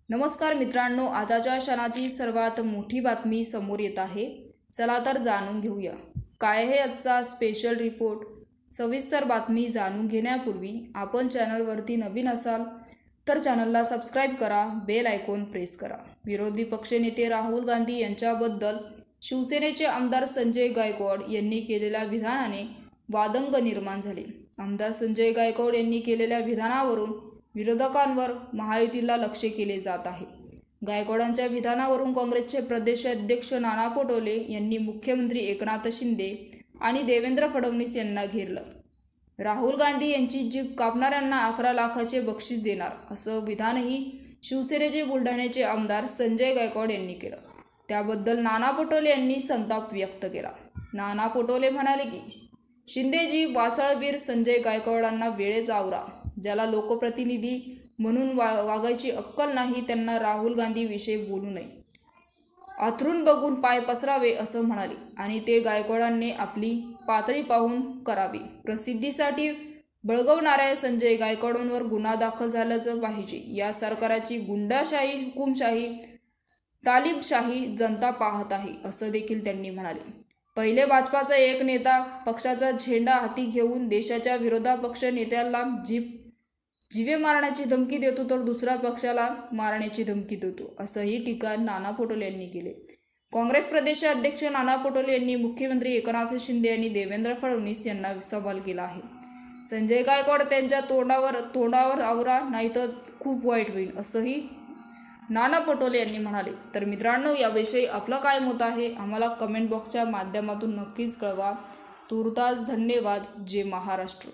नमस्कार मित्रांनो, आताच्या क्षणाची सर्वात मोठी बातमी समोर येत आहे. चला तर जाणून घेऊया काय आहे आजचा स्पेशल रिपोर्ट. सविस्तर बातमी जाणून घेण्यापूर्वी आपण चॅनलवरती नवीन असाल तर चॅनलला सबस्क्राईब करा, बेल आयकॉन प्रेस करा. विरोधी पक्षनेते राहुल गांधी यांच्याबद्दल शिवसेनेचे आमदार संजय गायकवाड यांनी केलेल्या विधानाने वादंग निर्माण झाले. आमदार संजय गायकवाड यांनी केलेल्या विधानावरून विरोधकांवर महायुतीला लक्ष्य केले जात आहे. गायकवाडांच्या विधानावरून काँग्रेसचे प्रदेशाध्यक्ष नाना पटोले यांनी मुख्यमंत्री एकनाथ शिंदे आणि देवेंद्र फडणवीस यांना घेरलं. राहुल गांधी यांची जीभ कापणाऱ्यांना 11 लाखाचे बक्षीस देणार असं विधानही शिवसेनेचे बुलढाण्याचे आमदार संजय गायकवाड यांनी केलं. त्याबद्दल नाना पटोले यांनी संताप व्यक्त केला. नाना पटोले म्हणाले की शिंदेजी वाचाळवीर संजय गायकवाडांना वेळेच आवरा. ज्याला लोकप्रतिनिधी म्हणून वागायची अक्कल नाही त्यांना राहुल गांधी विषयी बोलू नये. आथरून बघून पाय पसरावे असं म्हणाले आणि ते गायकवाडांनी आपली पातळी पाहून करावे. प्रसिद्धीसाठी बळगवणाऱ्या संजय गायकवाडांवर गुन्हा दाखल झाल्याच पाहिजे. या सरकारची गुंडाशाही, हुकुमशाही, तालिबशाही जनता पाहत आहे असं देखील त्यांनी म्हणाले. पहिले भाजपाचा एक नेता पक्षाचा झेंडा हाती घेऊन देशाच्या विरोधी पक्ष नेत्याला जीवे मारण्याची धमकी देतो तर दुसऱ्या पक्षाला मारण्याची धमकी देतो असंही टीका नाना पटोले यांनी केले. काँग्रेस प्रदेशाध्यक्ष नाना पटोले यांनी मुख्यमंत्री एकनाथ शिंदे आणि देवेंद्र फडणवीस यांना सवाल केला आहे. संजय गायकवाड त्यांच्या तोंडावर आवरा नाहीतर खूप वाईट होईल असंही नाना पटोले यांनी म्हणाले. तर मित्रांनो, याविषयी आपलं काय मत आहे आम्हाला कमेंट बॉक्सच्या माध्यमातून नक्कीच कळवा. तूर्तास धन्यवाद. जय महाराष्ट्र.